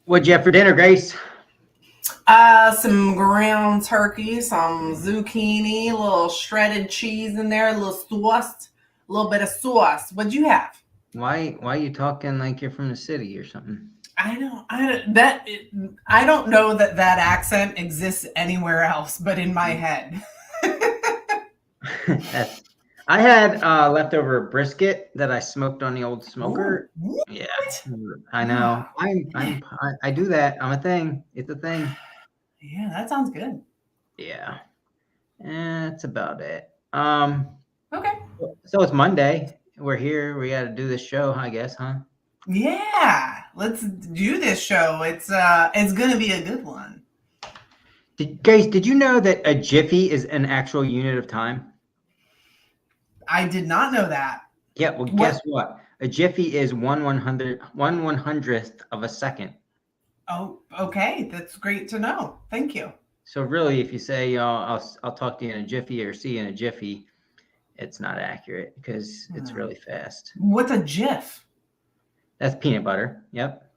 What'd you have for dinner, Grace? Some ground turkey, some zucchini, a little shredded cheese in there, a little sauce, a little bit of sauce. What'd you have? Why are you talking like you're from the city or something? I don't know that accent exists anywhere else but in my head. That's I had leftover brisket that I smoked on the old Ooh, smoker. what? Yeah, I know. Ah, I do that. I'm a thing. It's a thing. yeah, that sounds good. Yeah, that's about it. Okay. So it's Monday. We're here. We got to do this show, I guess, huh? Yeah, let's do this show. It's gonna be a good one. Grace, did you know that a jiffy is an actual unit of time? I did not know that. Yeah, well, What? guess what? A jiffy is one hundredth of a second. Oh, okay. That's great to know. Thank you. So really, if you say I'll talk to you in a jiffy or see you in a jiffy, it's not accurate because it's Hmm. really fast. What's a GIF? That's peanut butter. Yep.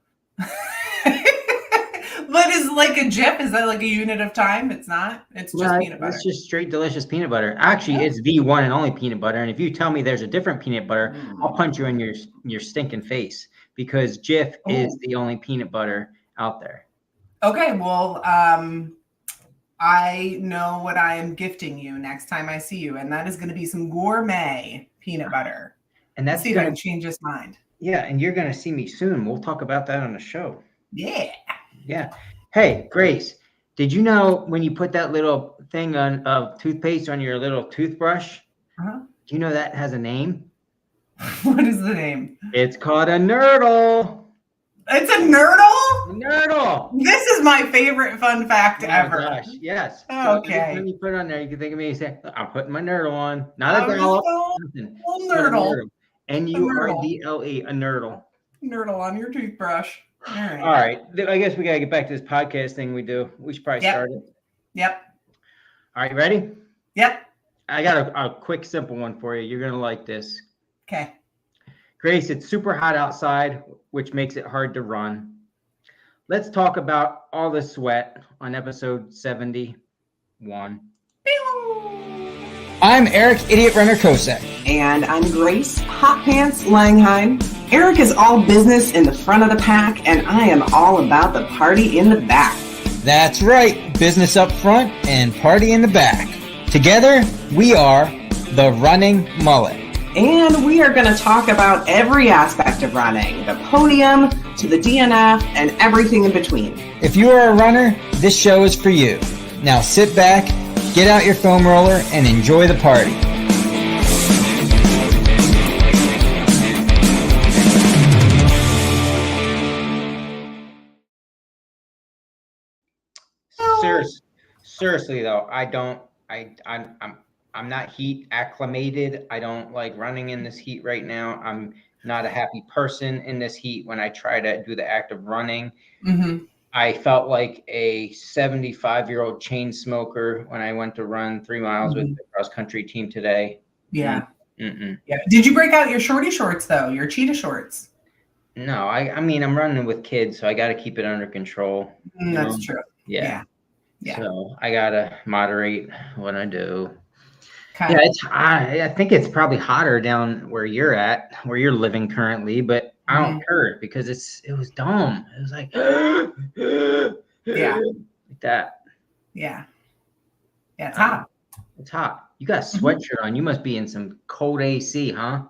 What is like a GIF? Is that like a unit of time? It's not. It's just No, peanut it's butter. just straight delicious peanut butter. Actually, Oh. it's the one and only peanut butter. And if you tell me there's a different peanut butter, I'll punch you in Mm. your stinking face because Jif is Oh. the only peanut butter out there. Okay. Well, I know what I am gifting you next time I see you, and that is going to be some gourmet peanut butter. And Let's that's see if I gonna can change his mind. Yeah, and you're gonna see me soon. We'll talk about that on the show. Yeah. Yeah. Hey, Grace, did you know when you put that little thing on of toothpaste on your little toothbrush, Uh-huh. do you know that has a name? What is the name? It's called a nurdle. It's a nurdle. A nurdle. This is my favorite fun fact Oh my ever. gosh, yes. So every time Okay. you put it on there, you can think of me and say, I'm putting my nurdle on. Not a I'm just dollop, a nothing. little Just put a nurdle. nurdle. A nurdle. Nurdle, a nurdle. Nurdle on your toothbrush. All All right. right. I guess we gotta get back to this podcast thing we do. We should probably Yep. start it. Yep. All right, ready? Yep. I got a quick, simple one for you. You're gonna like this. Okay. Grace, it's super hot outside, which makes it hard to run. Let's talk about all the sweat on episode 71. I'm Eric, Idiot Runner Kosek. And I'm Grace, Hot Pants Langheim. Eric is all business in the front of the pack, and I am all about the party in the back. That's right, business up front and party in the back. Together, we are the Running Mullet. And we are going to talk about every aspect of running, the podium to the DNF and everything in between. If you are a runner, this show is for you. Now sit back, get out your foam roller, and enjoy the party. Seriously though, I'm not heat acclimated. I don't like running in this heat right now. I'm not a happy person in this heat when I try to do the act of running. Mm-hmm. I felt like a 75-year-old chain smoker when I went to run 3 miles with the cross country team today. Yeah. Mm-mm. Yeah. Did you break out your shorty shorts though? Your cheetah shorts? No, I mean, I'm running with kids, so I got to keep it under control. That's true. Yeah. Yeah. So I got to moderate what I do. Okay. Yeah, I think it's probably hotter down where you're at, where you're living currently, but I don't care because it was dumb. It was like, Yeah. like that. Yeah. Yeah, it's hot. It's hot. You got a sweatshirt on. You must be in some cold AC, huh?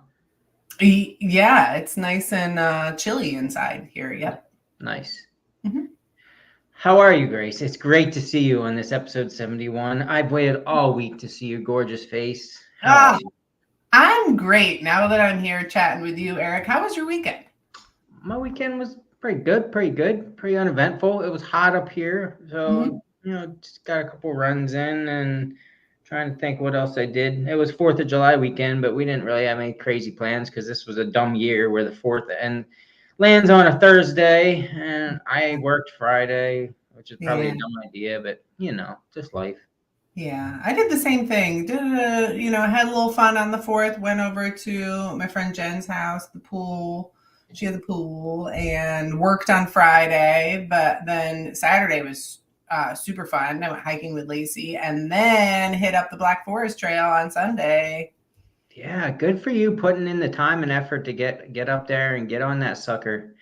Yeah, it's nice and chilly inside here. Yep. Nice. Mm-hmm. How are you, Grace? It's great to see you on this episode 71. I've waited all week to see your gorgeous face. How are you? I'm great now that I'm here chatting with you, Eric. How was your weekend? My weekend was pretty good, pretty uneventful. It was hot up here, so just got a couple runs in and trying to think what else I did. It was 4th of July weekend, but we didn't really have any crazy plans because this was a dumb year where the 4th and lands on a Thursday, and I worked Friday, which is probably a dumb idea, but just life. Yeah, I did the same thing. Had a little fun on the 4th. Went over to my friend Jen's house, the pool. She has a pool, and worked on Friday, but then Saturday was super fun. I went hiking with Lacey, and then hit up the Black Forest Trail on Sunday. Yeah, good for you putting in the time and effort to get up there and get on that sucker.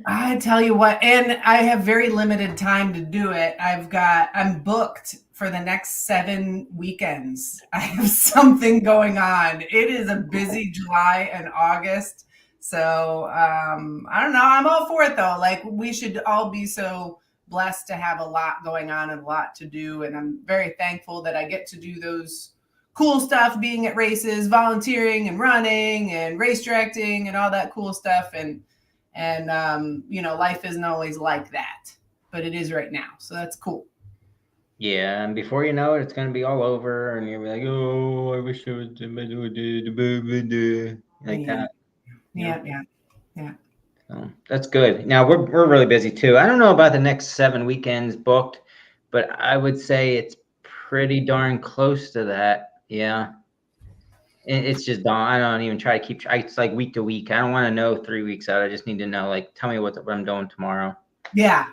I tell you what, and I have very limited time to do it. I'm booked for the next 7 weekends. I have something going on. It is a busy July and August. So I don't know. I'm all for it though. Like, we should all be so blessed to have a lot going on and a lot to do. And I'm very thankful that I get to do those cool stuff, being at races, volunteering and running and race directing and all that cool stuff. And life isn't always like that, but it is right now. So that's cool. Yeah, and before you know it, it's gonna be all over, and you'll be like, "Oh, I wish I was like that." Yeah. So that's good. Now we're really busy too. I don't know about the next 7 weekends booked, but I would say it's pretty darn close to that. Yeah. It's just I don't even try to keep. It's like week to week. I don't want to know 3 weeks out. I just need to know, like, tell me what I'm doing tomorrow. Yeah.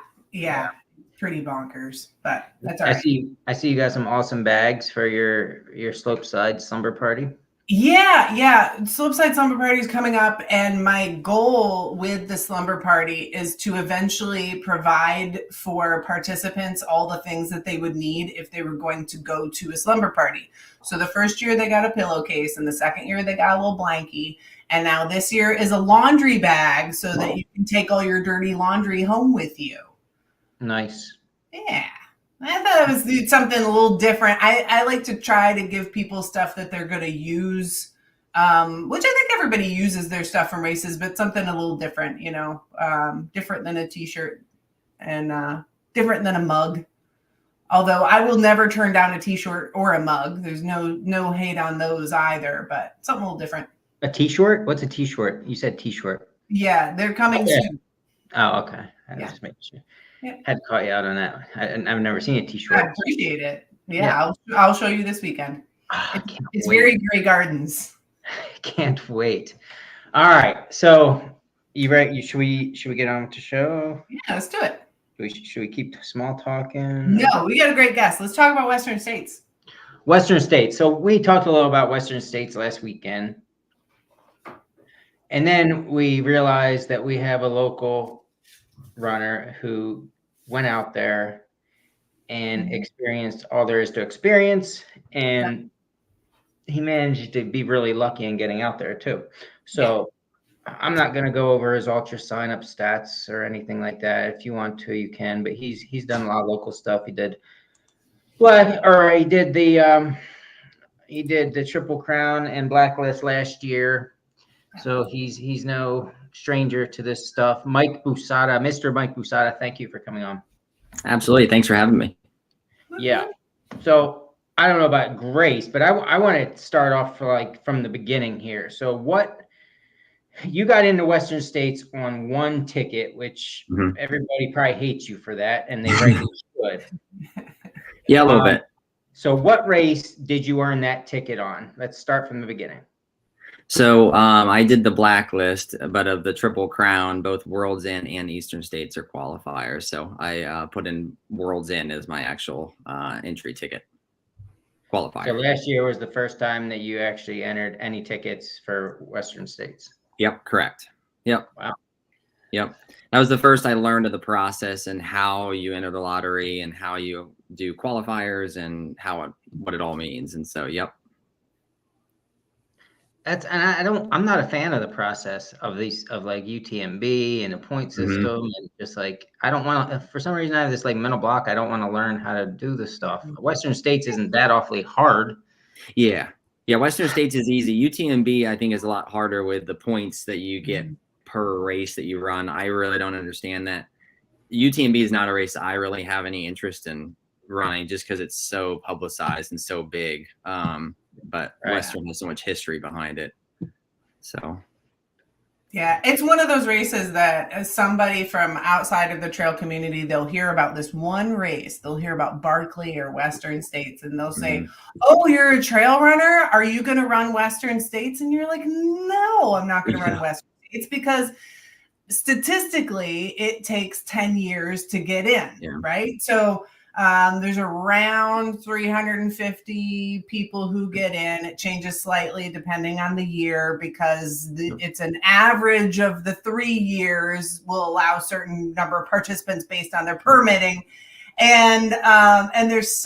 Pretty bonkers, but that's all right. I see you got some awesome bags for your slopeside slumber party. Yeah. Slopeside slumber party is coming up, and my goal with the slumber party is to eventually provide for participants all the things that they would need if they were going to go to a slumber party. So the first year they got a pillowcase, and the second year they got a little blankie, and now this year is a laundry bag so that you can take all your dirty laundry home with you. Nice. Yeah. I thought it was something a little different. I like to try to give people stuff that they're going to use, which I think everybody uses their stuff from races, but something a little different, different than a t-shirt and different than a mug. Although I will never turn down a t-shirt or a mug. There's no hate on those either, but something a little different. A t-shirt? What's a t-shirt? You said t-shirt. Yeah, they're coming soon. Oh, okay. I was just making sure. Yeah. Had caught you out on that. I've never seen a t-shirt. I appreciate it. Yeah. I'll show you this weekend. Oh, it's very Grey Gardens. I can't wait. All right. So you ready? Should we get on with the show? Yeah, let's do it. Should we keep small talking? No, we got a great guest. Let's talk about Western States. Western States. So we talked a little about Western States last weekend. And then we realized that we have a local runner who went out there and experienced all there is to experience, and he managed to be really lucky in getting out there too. So I'm not going to go over his ultra sign up stats or anything like that. If you want to, you can, but he's done a lot of local stuff. He did the Triple Crown and Blacklist last year. So he's no stranger to this stuff. Mike Busada, Mr. Mike Busada, thank you for coming on. Absolutely. Thanks for having me. Yeah. So I don't know about Grace, but I want to start off from the beginning here. So what you got into Western States on one ticket, which everybody probably hates you for that, and they rightly should. Yeah, a little bit. So what race did you earn that ticket on? Let's start from the beginning. So I did the Blacklist, but of the Triple Crown, both World's End and Eastern States are qualifiers. So I put in World's End as my actual entry ticket qualifier. So last year was the first time that you actually entered any tickets for Western States. Yep, correct. Yep. Wow. Yep. That was the first I learned of the process and how you enter the lottery and how you do qualifiers and what it all means. And so, yep. I'm not a fan of the process of like UTMB and a point system and just like, I don't want to, for some reason I have this like mental block. I don't want to learn how to do this stuff. Western States isn't that awfully hard. Yeah. Western States is easy. UTMB I think is a lot harder with the points that you get per race that you run. I really don't understand that. UTMB is not a race that I really have any interest in running just because it's so publicized and so big. But Western has so much history behind it. So. Yeah, it's one of those races that as somebody from outside of the trail community, they'll hear about this one race. They'll hear about Barkley or Western States, and they'll say, "Oh, you're a trail runner? Are you going to run Western States?" And you're like, "No, I'm not going to run Western States," because statistically, it takes 10 years to get in, Yeah. right? So there's around 350 people who get in. It changes slightly depending on the year because it's an average of the 3 years will allow certain number of participants based on their permitting. And there's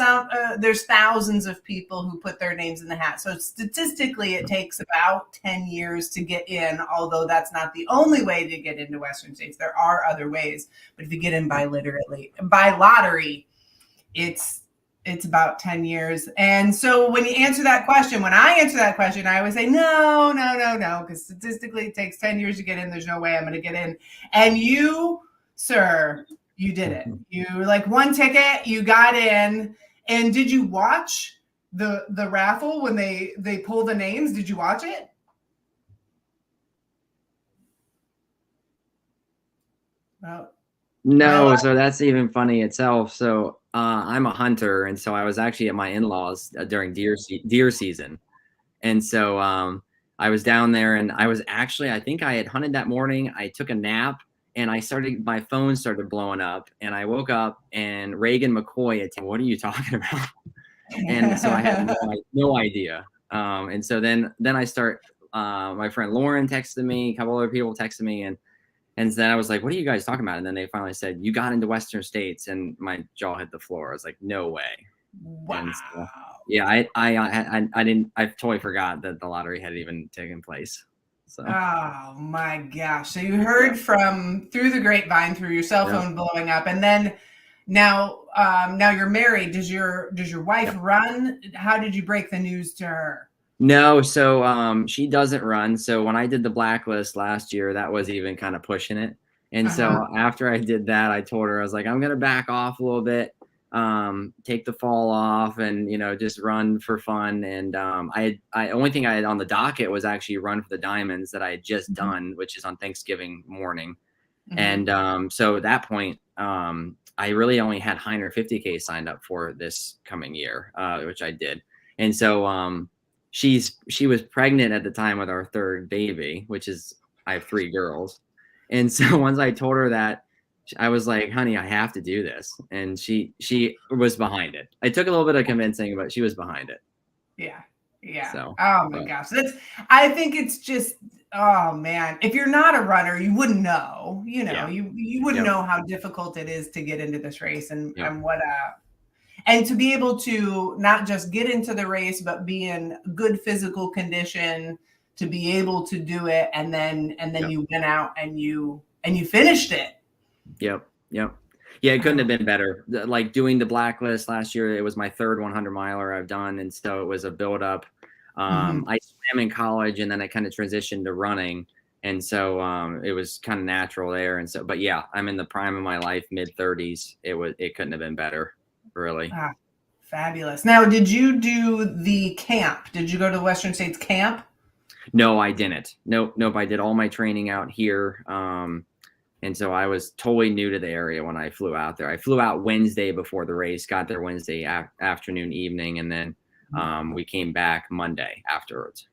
thousands of people who put their names in the hat. So statistically, it takes about 10 years to get in, although that's not the only way to get into Western states. There are other ways. But if you get in by lottery, it's about 10 years. And so when I answer that question, I always say, no, because statistically it takes 10 years to get in. There's no way I'm going to get in. And you, sir, you did it. You like one ticket, you got in. And did you watch the raffle when they pull the names? Did you watch it? Well, no, so that's even funny itself. So I'm a hunter, and so I was actually at my in-laws during deer season, and so I was down there, and I was actually, I think I had hunted that morning. I took a nap, and my phone started blowing up, and I woke up, and Reagan McCoy had said, "What are you talking about?" And so I had no idea. And so then I start. My friend Lauren texted me, a couple other people texted me, and then I was like, "What are you guys talking about?" And then they finally said, "You got into Western states," and my jaw hit the floor. I was like, "No way!" Wow. And so, yeah, I totally forgot that the lottery had even taken place. So. Oh my gosh! So you heard through the grapevine, through your cell phone blowing up, and then now you're married. Does your wife run? How did you break the news to her? No, so she doesn't run. So when I did the blacklist last year, that was even kind of pushing it. And so after I did that, I told her, I was like, I'm gonna back off a little bit, take the fall off, and just run for fun. And I only thing I had on the docket was actually run for the Diamonds that I had just done, which is on Thanksgiving morning. And so at that point, I really only had 150K signed up for this coming year, which I did. And so she was pregnant at the time with our third baby, which is, I have 3 girls. And so once I told her that, I was like, honey, I have to do this. And she was behind it. It took a little bit of convincing, but she was behind it. Yeah. Yeah. So, oh my gosh. I think it's just, oh man, if you're not a runner, you wouldn't know, you wouldn't know how difficult it is to get into this race and and to be able to not just get into the race, but be in good physical condition to be able to do it. And then you went out and you finished it. Yep. Yeah, it couldn't have been better. Like doing the blacklist last year, it was my third 100 miler I've done. And so it was a build up. I swam in college and then I kind of transitioned to running. And so it was kind of natural there. And so, but yeah, I'm in the prime of my life, mid-30s. It couldn't have been better. Really. Fabulous. Now, did you do the camp? Did you go to the Western States camp? No, I didn't. Nope. I did all my training out here. And so I was totally new to the area when I flew out there. I flew out Wednesday before the race, got there Wednesday afternoon, evening, and then we came back Monday afterwards.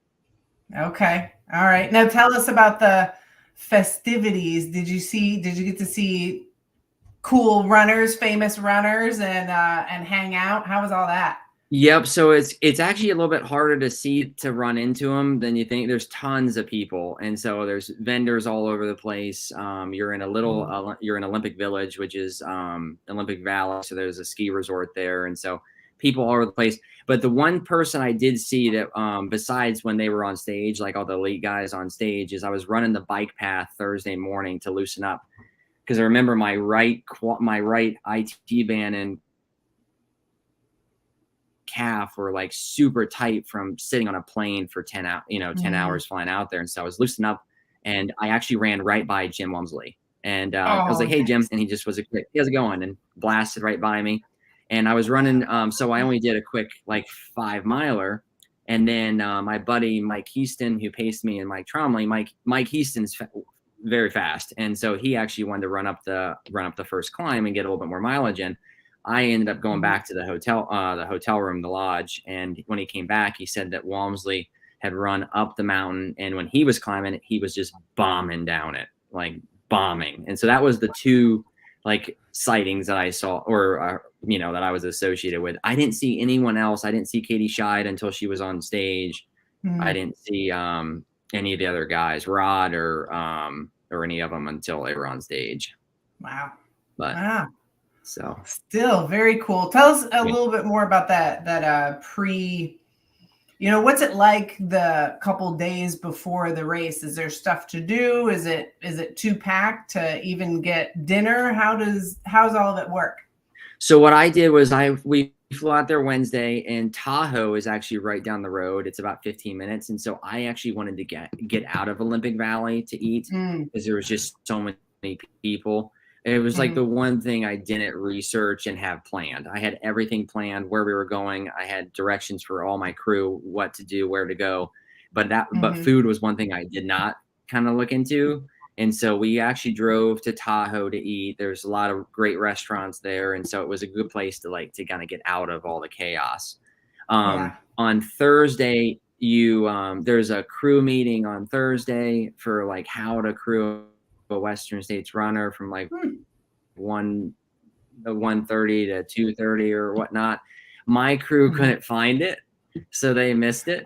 Okay. All right. Now tell us about the festivities. Did you get to see cool runners, famous runners, and hang out? How was all that? Yep. So it's actually a little bit harder to run into them than you think. There's tons of people, and so there's vendors all over the place. You're in Olympic Village, which is Olympic Valley. So there's a ski resort there, and so people all over the place. But the one person I did see that, besides when they were on stage, like all the elite guys on stage, is I was running the bike path Thursday morning to loosen up. Because I remember my right IT band and calf were like super tight from sitting on a plane for 10 hours flying out there. And so I was loosening up, and I actually ran right by Jim Walmsley. And I was like, "Hey, Jim," and he just was how's it going? And blasted right by me. And I was running, so I only did a quick 5 miler. And then my buddy Mike Heaston, who paced me, and Mike Tromley, Mike Heaston's very fast, and so he actually wanted to run up the first climb and get a little bit more mileage in. I ended up going back to the hotel room, the lodge, and when he came back, he said that Walmsley had run up the mountain, and when he was climbing it, he was just bombing down it, like bombing. And so that was the two like sightings that I saw, or you know, that I was associated with. I didn't see anyone else. I didn't see Katie Scheid until she was on stage. I didn't see any of the other guys, Rod or any of them, until they were on stage. Wow. But wow. So still very cool. Tell us a little bit more about that pre, you know, what's it like the couple days before the race? Is there stuff to do? Is it too packed to even get dinner? How's all of it work? So what I did was we flew out there Wednesday, and Tahoe is actually right down the road. It's about 15 minutes. And so I actually wanted to get out of Olympic Valley to eat because there was just so many people. It was like the one thing I didn't research and have planned. I had everything planned, where we were going. I had directions for all my crew, what to do, where to go. But food was one thing I did not kind of look into. And so we actually drove to Tahoe to eat. There's a lot of great restaurants there. And so it was a good place to kind of get out of all the chaos. On Thursday, there's a crew meeting on Thursday for like how to crew a Western States runner from like 1:30 to 2:30 or whatnot. My crew couldn't find it, so they missed it.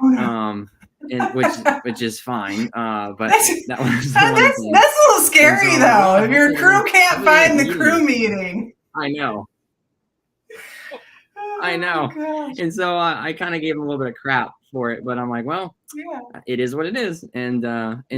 Which is fine. But that's a little scary though. If your crew can't find the crew meeting. I know. And so I kind of gave him a little bit of crap for it, but I'm like, well, it is what it is. And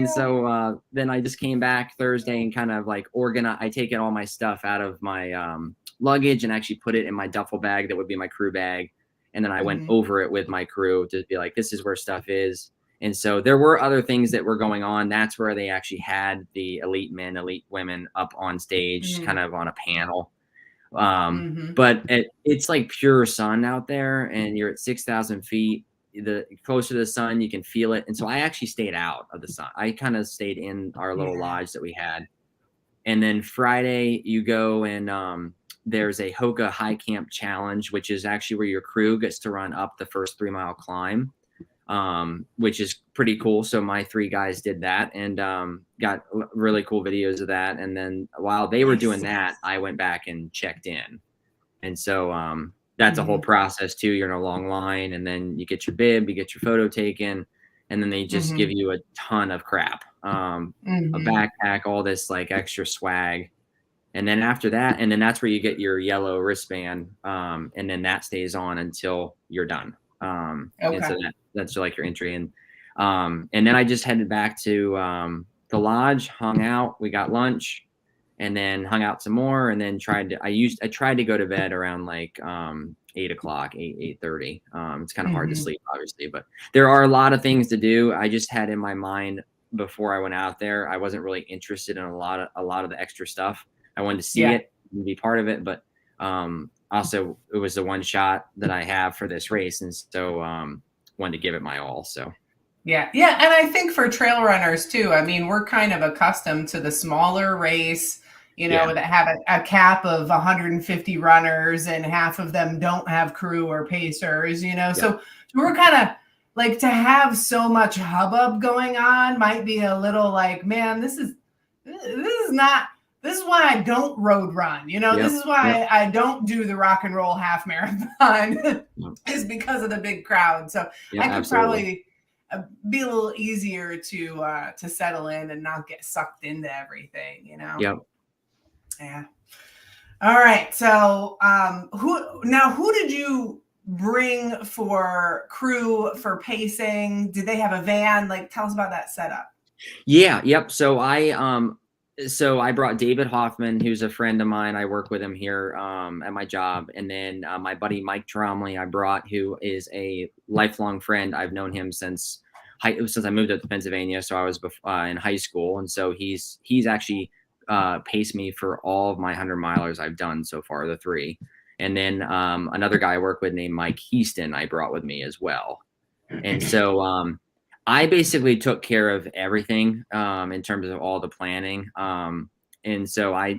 so then I just came back Thursday and kind of like I taken all my stuff out of my luggage and actually put it in my duffel bag that would be my crew bag. And then I went over it with my crew to be like, this is where stuff is. And so there were other things that were going on. That's where they actually had the elite men, elite women up on stage, kind of on a panel. But it's like pure sun out there, and you're at 6,000 feet. The closer to the sun, you can feel it. And so I actually stayed out of the sun. I kind of stayed in our little lodge that we had. And then Friday you go and there's a Hoka High Camp Challenge, which is actually where your crew gets to run up the first 3-mile climb, which is pretty cool. So my 3 guys did that and got really cool videos of that. And then while they were doing that, I went back and checked in. And so that's a whole process too. You're in a long line, and then you get your bib, you get your photo taken, and then they just give you a ton of crap, a backpack, all this like extra swag. And then after that, and then that's where you get your yellow wristband. And then that stays on until you're done. And so that's like your entry. And then I just headed back to the lodge, hung out, we got lunch, and then hung out some more, and then I tried to go to bed around like 8 o'clock, 8:30. It's kind of hard to sleep, obviously, but there are a lot of things to do. I just had in my mind before I went out there, I wasn't really interested in a lot of the extra stuff. I wanted to see it and be part of it, but also it was the one shot that I have for this race, and so wanted to give it my all. So yeah, and I think for trail runners too, I mean, we're kind of accustomed to the smaller race, you know, that have a cap of 150 runners, and half of them don't have crew or pacers, you know. So we're kind of like, to have so much hubbub going on might be a little like, man, this is why I don't road run, you know. This is why I don't do the rock and roll half marathon is because of the big crowd. So I could probably be a little easier to settle in and not get sucked into everything, you know. Yeah. All right. So who did you bring for crew, for pacing? Did they have a van? Like, tell us about that setup. So I brought David Hoffman, who's a friend of mine. I work with him here at my job. And then my buddy Mike Tromley I brought, who is a lifelong friend. I've known him since I moved up to Pennsylvania. So I was in high school. And so he's actually paced me for all of my 100-milers I've done so far, the 3. And then another guy I work with named Mike Heaston I brought with me as well. And so I basically took care of everything in terms of all the planning. And so I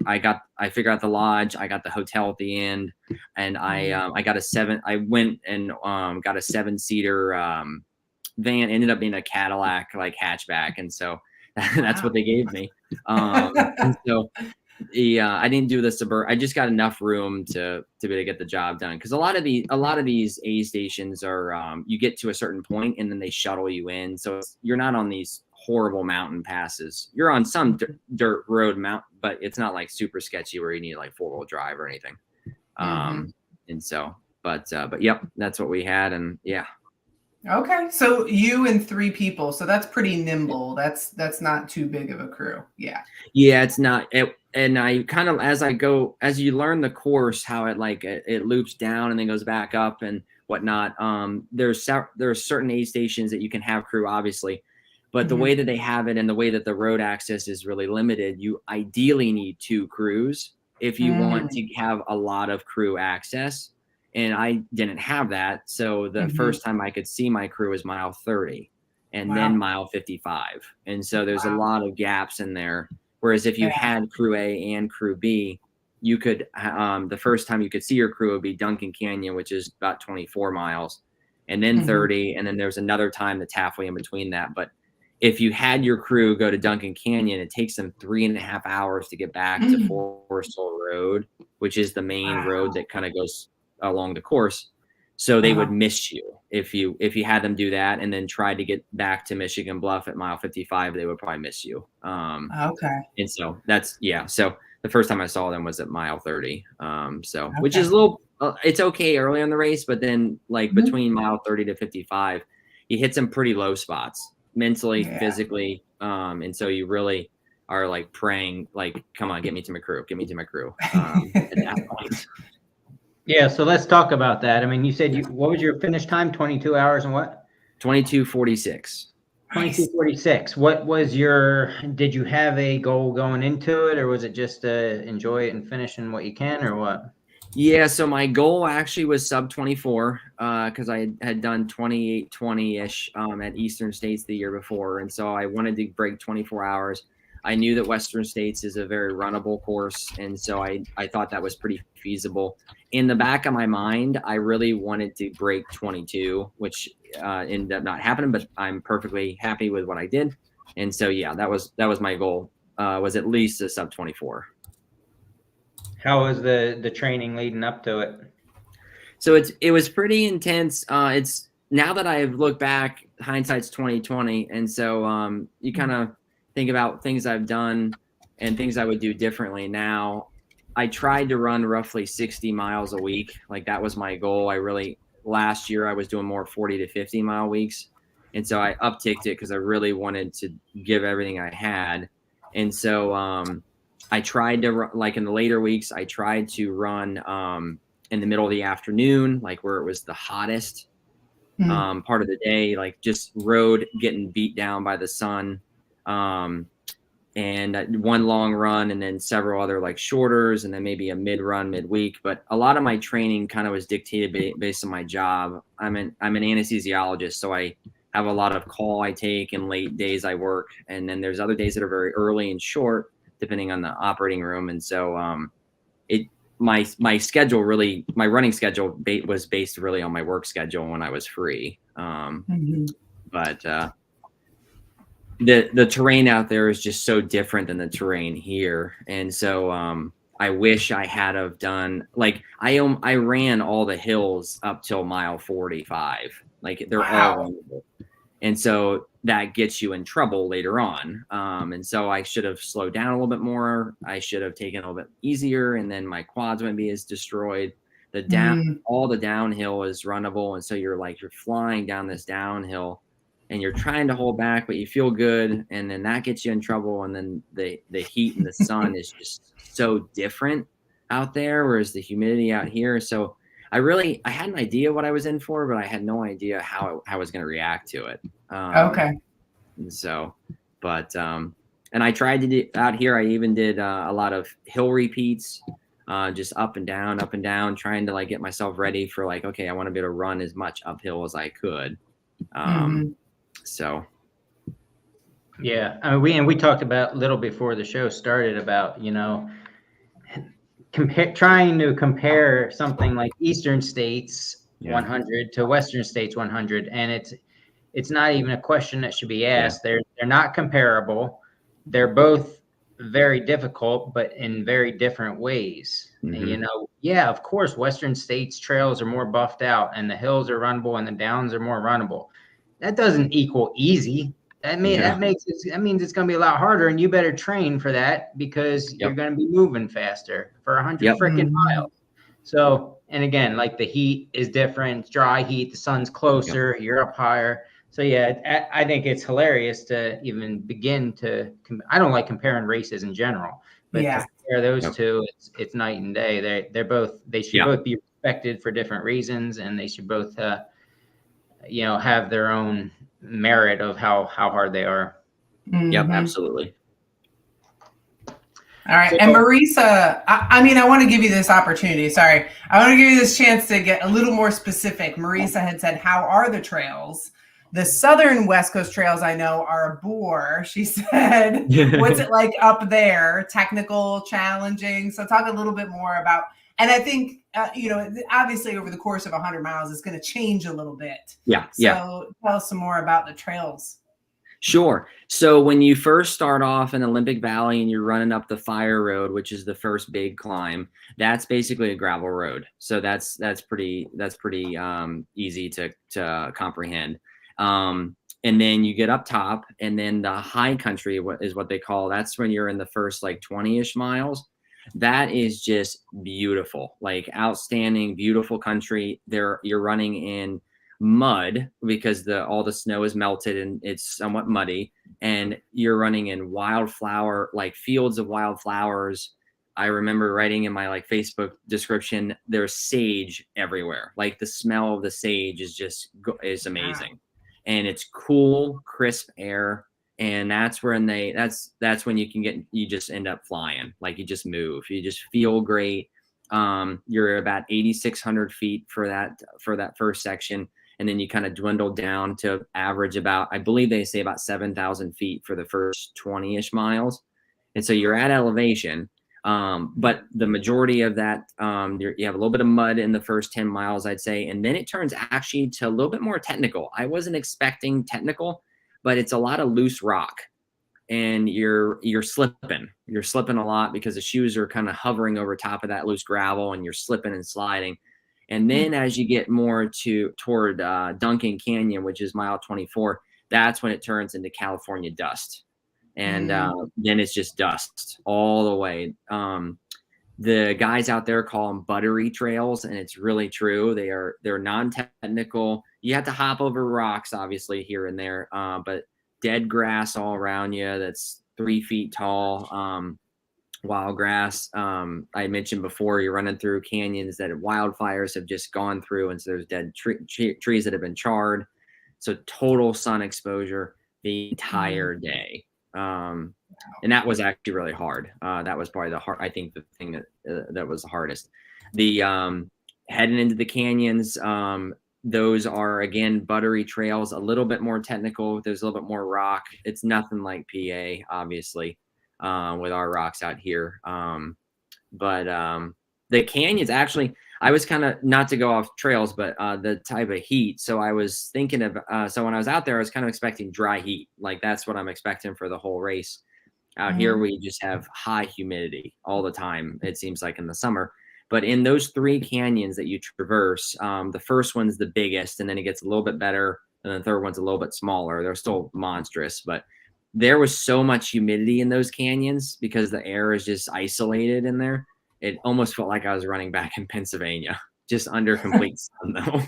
figured out the lodge, I got the hotel at the end, and I went and got a 7-seater van. Ended up being a Cadillac like hatchback. And so That's what they gave me. And so I didn't do the suburb. I just got enough room to be able to get the job done. Cause a lot of these aid stations are, you get to a certain point and then they shuttle you in. So you're not on these horrible mountain passes. You're on some dirt road mount, but it's not like super sketchy where you need like 4-wheel drive or anything. And so, but yep, that's what we had. And yeah. Okay. So you and 3 people. So that's pretty nimble. That's not too big of a crew. Yeah. Yeah, it's not. And I kind of, as you learn the course, how it loops down and then goes back up and whatnot. There's certain aid stations that you can have crew, obviously, but the way that they have it and the way that the road access is really limited, you ideally need 2 crews if you want to have a lot of crew access. And I didn't have that. So the first time I could see my crew was mile 30 and then mile 55. And so there's a lot of gaps in there. Whereas if you had crew A and crew B, you could, the first time you could see your crew would be Duncan Canyon, which is about 24 miles, and then 30. And then there's another time that's halfway in between that. But if you had your crew go to Duncan Canyon, it takes them 3.5 hours to get back to Horseshoe Road, which is the main road that kind of goes along the course. So they would miss you if you had them do that and then try to get back to Michigan Bluff at mile 55, they would probably miss you. Okay. And so so the first time I saw them was at mile 30. Which is a little, it's okay early on the race, but then like between mile 30 to 55, you hit some pretty low spots mentally, physically. And so you really are like praying, like, come on, get me to my crew. At that point. Yeah, so let's talk about that. I mean, you said what was your finish time? 22 hours and what? 22:46. 22:46. Did you have a goal going into it, or was it just enjoy it and finish in what you can, or what? Yeah, so my goal actually was sub 24 because I had done 28:20-ish at Eastern States the year before. And so I wanted to break 24 hours. I knew that Western States is a very runnable course. And so I thought that was pretty feasible. In the back of my mind, I really wanted to break 22, which ended up not happening, but I'm perfectly happy with what I did. And so, yeah, that was my goal, was at least a sub 24. How was the training leading up to it? So it was pretty intense. It's now that I've looked back, hindsight's 20/20. And so you kind of think about things I've done and things I would do differently now. I tried to run roughly 60 miles a week. Like that was my goal. Last year I was doing more 40 to 50 mile weeks. And so I upticked it because I really wanted to give everything I had. And so I tried to, like in the later weeks, I tried to run in the middle of the afternoon, like where it was the hottest part of the day, like just road getting beat down by the sun. And one long run and then several other like shorters and then maybe a mid-run midweek. But a lot of my training kind of was dictated based on my job. I'm an anesthesiologist, so I have a lot of call I take and late days I work. And then there's other days that are very early and short, depending on the operating room. And so my schedule really, my running schedule was based really on my work schedule when I was free. But the terrain out there is just so different than the terrain here. And so I wish I had have done, like I ran all the hills up till mile 45. Like they're all wonderful. And so that gets you in trouble later on. And so I should have slowed down a little bit more. I should have taken it a little bit easier, and then my quads wouldn't be as destroyed. All the downhill is runnable. And so you're flying down this downhill and you're trying to hold back, but you feel good. And then that gets you in trouble. And then the heat and the sun is just so different out there, whereas the humidity out here. So I had an idea what I was in for, but I had no idea how I was going to react to it. Okay. And so, but, and I tried to do out here. I even did a lot of hill repeats, just up and down, trying to get myself ready for okay, I want to be able to run as much uphill as I could. So. Yeah. I mean, we talked about a little before the show started about, trying to compare something like Eastern States 100 to Western States 100, and it's not even a question that should be asked. They're not comparable. they're both very difficult, but in very different ways. And, you know, yeah, of course, Western States trails are more buffed out and the hills are runnable and the downs are more runnable. That doesn't equal easy. That means it's going to be a lot harder, and you better train for that because you're going to be moving faster for 100 freaking miles. So, and again, like the heat is different, dry heat, the sun's closer, you're up higher. So yeah, I think it's hilarious to even begin to. I don't like comparing races in general, but to compare those two, it's night and day. They should both be respected for different reasons, and they should both, you know, have their own merit of how hard they are. Yep, absolutely. All right. So, and Marisa, I mean, I want to give you this opportunity. Sorry. I want to give you this chance to get a little more specific. Marisa had said, how are the trails? The southern West Coast trails I know are a bore. She said, what's it like up there? Technical, challenging. So talk a little bit more about, and I think, you know, obviously over the course of 100 miles, it's going to change a little bit. So tell us some more about the trails. Sure. So when you first start off in Olympic Valley and you're running up the Fire Road, which is the first big climb, that's basically a gravel road. So that's pretty easy to comprehend. And then you get up top, and then the high country is what they call. That's when you're in the first like 20-ish miles. That is just beautiful, like outstanding, beautiful country. You're running in mud because all the snow is melted and it's somewhat muddy, and you're running in wildflower, like fields of wildflowers. I remember writing in my like Facebook description, there's sage everywhere. Like the smell of the sage is amazing. And it's cool, crisp air. And that's when that's when you just end up flying. Like you just move, you just feel great. You're about 8,600 feet for that first section. And then you kind of dwindle down to average about, I believe they say about 7,000 feet for the first 20-ish miles. And so you're at elevation. But the majority of that, you have a little bit of mud in the first 10 miles, I'd say. And then it turns actually to a little bit more technical. I wasn't expecting technical, but it's a lot of loose rock. And you're slipping. You're slipping a lot because the shoes are kind of hovering over top of that loose gravel, and you're slipping and sliding. And then as you get more toward Duncan Canyon, which is mile 24, that's when it turns into California dust. And then it's just dust all the way. The guys out there call them buttery trails, and it's really true. They're non-technical. You have to hop over rocks, obviously, here and there, but dead grass all around you that's 3 feet tall. Wild grass. I mentioned before, you're running through canyons that wildfires have just gone through, and so there's dead trees that have been charred. So total sun exposure the entire day. And that was actually really hard. That was probably I think the thing that was the hardest. The heading into the canyons, those are again buttery trails, a little bit more technical. There's a little bit more rock. It's nothing like PA, obviously. With our rocks out here. But the canyons, actually, I was kind of, not to go off trails, but the type of heat. So I was thinking of, so when I was out there, I was kind of expecting dry heat. Like that's what I'm expecting for the whole race. Out here, we just have high humidity all the time, it seems like in the summer. But in those 3 canyons that you traverse, the first one's the biggest, and then it gets a little bit better. And the third one's a little bit smaller. They're still monstrous, but there was so much humidity in those canyons because the air is just isolated in there. It almost felt like I was running back in Pennsylvania, just under complete sun though.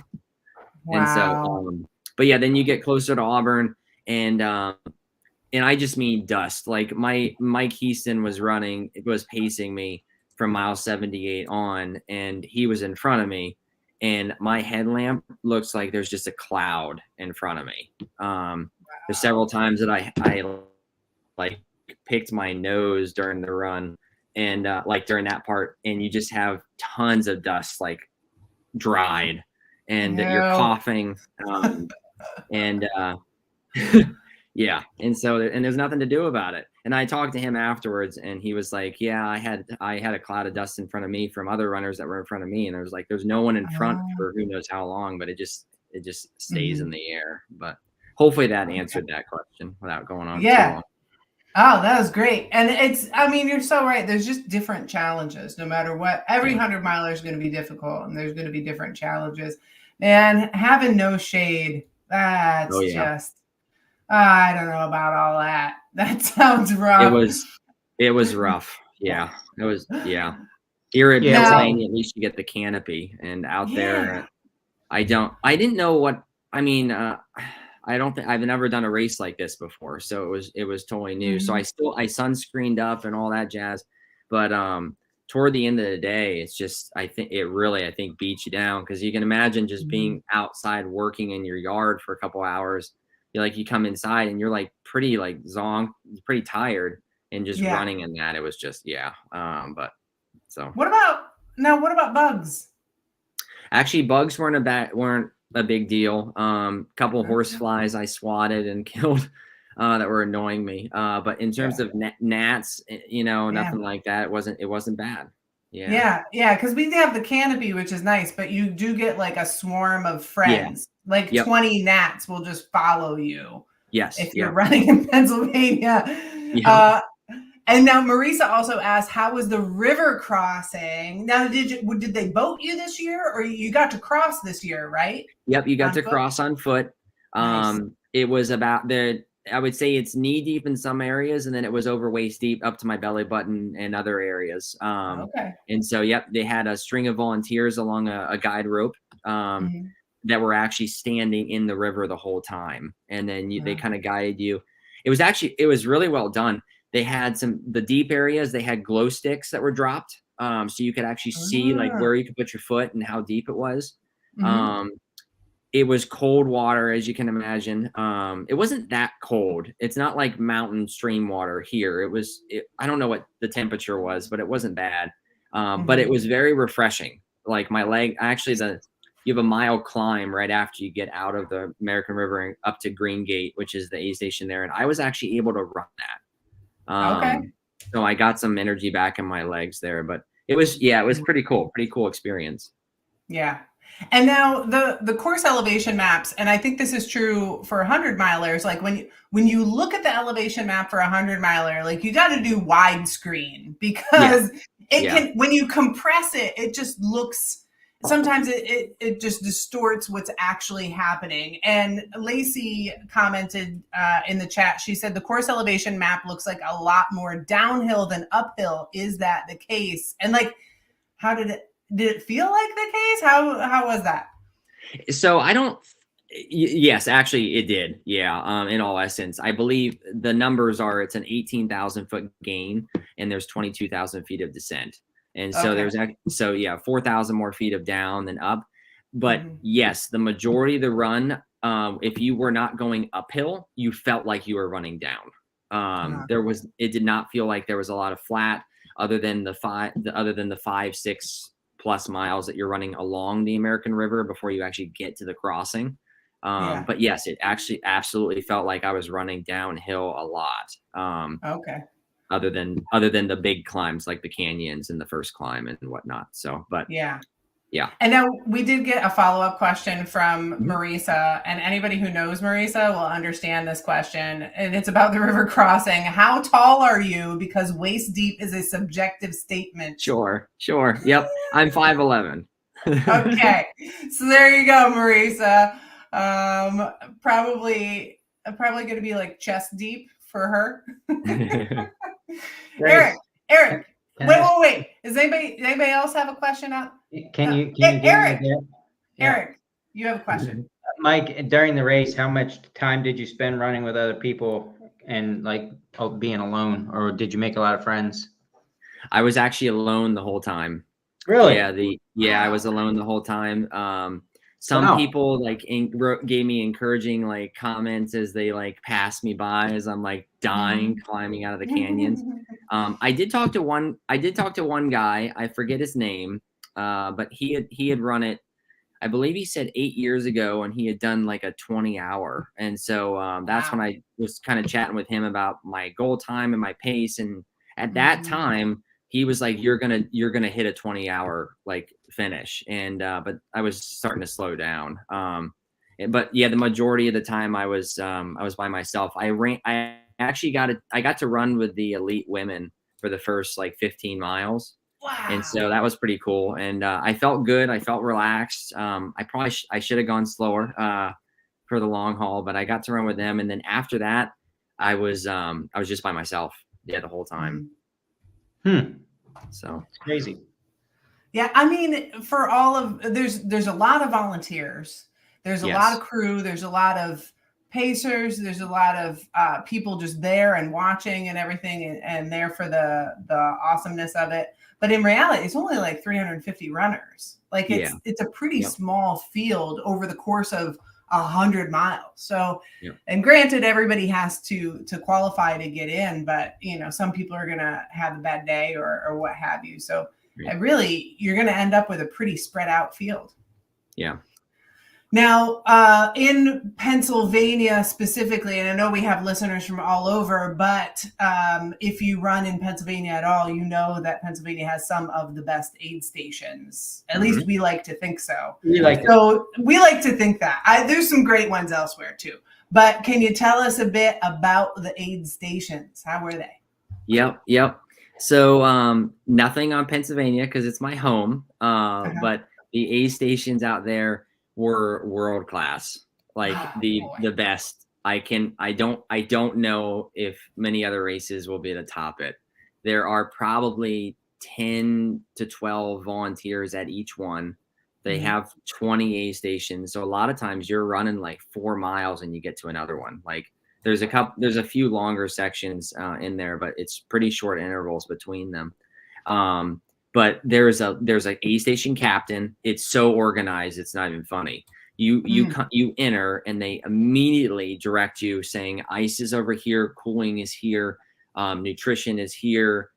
Wow. And so, but yeah, then you get closer to Auburn, and I just mean dust. Like Mike Heaston was pacing me from mile 78 on, and he was in front of me, and my headlamp looks like there's just a cloud in front of me. There's several times that I like picked my nose during the run, and like during that part, and you just have tons of dust, like dried, and you're coughing, and yeah, and so there's nothing to do about it. And I talked to him afterwards, and he was like, "Yeah, I had a cloud of dust in front of me from other runners that were in front of me, and there's no one in front for who knows how long, but it just stays in the air." But hopefully that answered that question without going on too long. Oh, that was great. And I mean, you're so right. There's just different challenges no matter what. Every 100 miler is going to be difficult and there's going to be different challenges. And having no shade, Oh that's yeah. just, I don't know about all that. That sounds rough. It was rough. Yeah. It was, yeah. Here at Yeah, Pennsylvania, at least you get the canopy, and out there, I didn't know what, I mean, I don't think I've never done a race like this before. So it was totally new. So I sunscreened up and all that jazz. But toward the end of the day, it's just, I think beats you down, because you can imagine just being outside working in your yard for a couple hours. You come inside and you're like pretty like zonked, pretty tired, and just running in that. It was just, but so. What about bugs? Actually, bugs weren't a big deal. Couple horse flies I swatted and killed that were annoying me. But in terms of gnats, nothing like that. It wasn't bad. Yeah. Because we have the canopy, which is nice, but you do get like a swarm of friends. Like 20 gnats will just follow you. Yes. If you're running in Pennsylvania. And now Marisa also asked, how was the river crossing? Now, did they boat you this year, or you got to cross this year, right? Yep, you got to cross on foot. Nice. It was about I would say it's knee deep in some areas, and then it was over waist deep up to my belly button in other areas. And so, they had a string of volunteers along a guide rope that were actually standing in the river the whole time. And then they kind of guided you. It was really well done. They had the deep areas, they had glow sticks that were dropped. So you could actually see like where you could put your foot and how deep it was. It was cold water, as you can imagine. It wasn't that cold. It's not like mountain stream water here. I don't know what the temperature was, but it wasn't bad. But it was very refreshing. Like my leg, actually, you have a mile climb right after you get out of the American River and up to Green Gate, which is the aid station there. And I was actually able to run that. So I got some energy back in my legs there, but it was pretty cool experience. Yeah. And now the course elevation maps, and I think this is true for 100 milers. Like when you look at the elevation map for 100 miler, like you got to do widescreen, because it can, when you compress it, it just looks, sometimes it just distorts what's actually happening. And Lacey commented in the chat, she said the course elevation map looks like a lot more downhill than uphill. Is that the case? And like, how did it feel like the case? How was that? So yes, actually it did. Yeah. In all essence, I believe the numbers are, it's an 18,000 foot gain and there's 22,000 feet of descent. And so 4,000 more feet of down than up. But yes, the majority of the run, if you were not going uphill, you felt like you were running down. It did not feel like there was a lot of flat, other than the 5-6 plus miles that you're running along the American River before you actually get to the crossing. But yes, it actually absolutely felt like I was running downhill a lot. Other than the big climbs like the canyons and the first climb and whatnot. So, but yeah. And now we did get a follow-up question from Marisa, and anybody who knows Marisa will understand this question. And it's about the river crossing. How tall are you? Because waist deep is a subjective statement. Sure. Yep. I'm 5'11". Okay. So there you go, Marisa. Probably going to be like chest deep for her. Eric, wait. Does anybody else have a question? Can you Eric, you have a question. Mike, during the race, how much time did you spend running with other people and like being alone, or did you make a lot of friends? I was actually alone the whole time. Really? I was alone the whole time. Some people like gave me encouraging like comments as they like passed me by as I'm like dying climbing out of the canyons. I did talk to one guy. I forget his name, but he had run it. I believe he said 8 years ago, and he had done like a 20-hour. And so that's when I was kind of chatting with him about my goal time and my pace. And at that time, he was like, you're gonna hit a 20-hour like finish. And but I was starting to slow down. But yeah, the majority of the time I was by myself. I actually I got to run with the elite women for the first like 15 miles. Wow. And so that was pretty cool. And I felt good. I felt relaxed. I should have gone slower for the long haul, but I got to run with them. And then after that, I was just by myself the whole time. So it's crazy. Yeah, I mean, for all of there's a lot of volunteers. There's a lot of crew. There's a lot of pacers. There's a lot of people just there and watching and everything, and there for the awesomeness of it. But in reality, it's only like 350 runners. Like it's a pretty small field over the course of 100 miles. So, and granted, everybody has to qualify to get in, but you know, some people are gonna have a bad day or what have you. So, you're gonna end up with a pretty spread out field. Yeah. Now, in Pennsylvania specifically, and I know we have listeners from all over, but if you run in Pennsylvania at all, you know that Pennsylvania has some of the best aid stations. At least we like to think so. We like to think that. There's some great ones elsewhere too. But can you tell us a bit about the aid stations? How were they? Yep. So nothing on Pennsylvania because it's my home. But the aid stations out there were world class, like the best. I don't know if many other races will be able to top it. There are probably 10 to 12 volunteers at each one. They have 20 aid stations, so a lot of times you're running like 4 miles and you get to another one. Like there's a few longer sections in there, but it's pretty short intervals between them. But there's an aid station captain. It's so organized, it's not even funny. You enter and they immediately direct you saying ice is over here, cooling is here, nutrition is here,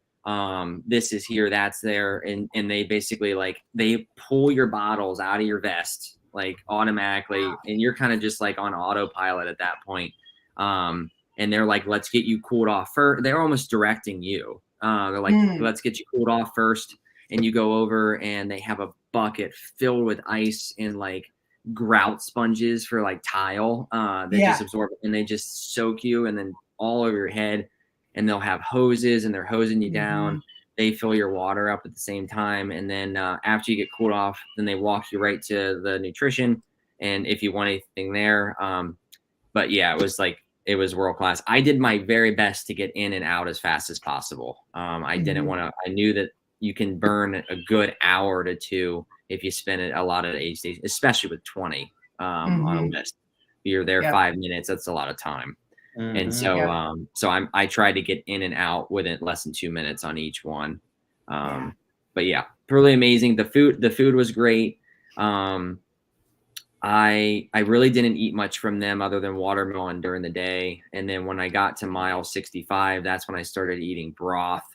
this is here, that's there, and they basically like they pull your bottles out of your vest like automatically, and you're kind of just like on autopilot at that point. And they're like, let's get you cooled off first. They're almost directing you. They're like, let's get you cooled off first. And you go over and they have a bucket filled with ice and like grout sponges for like tile that just absorb it, and they just soak you and then all over your head. And they'll have hoses and they're hosing you down. They fill your water up at the same time. And then after you get cooled off, then they walk you right to the nutrition. And if you want anything there. But yeah, it was world class. I did my very best to get in and out as fast as possible. I didn't want to, I knew that you can burn a good hour to 2 if you spend it a lot at aid stations, especially with 20 on a list. If you're there 5 minutes, that's a lot of time. And so, I tried to get in and out within less than 2 minutes on each one. But yeah, really amazing. The food was great. I really didn't eat much from them other than watermelon during the day. And then when I got to mile 65, that's when I started eating broth.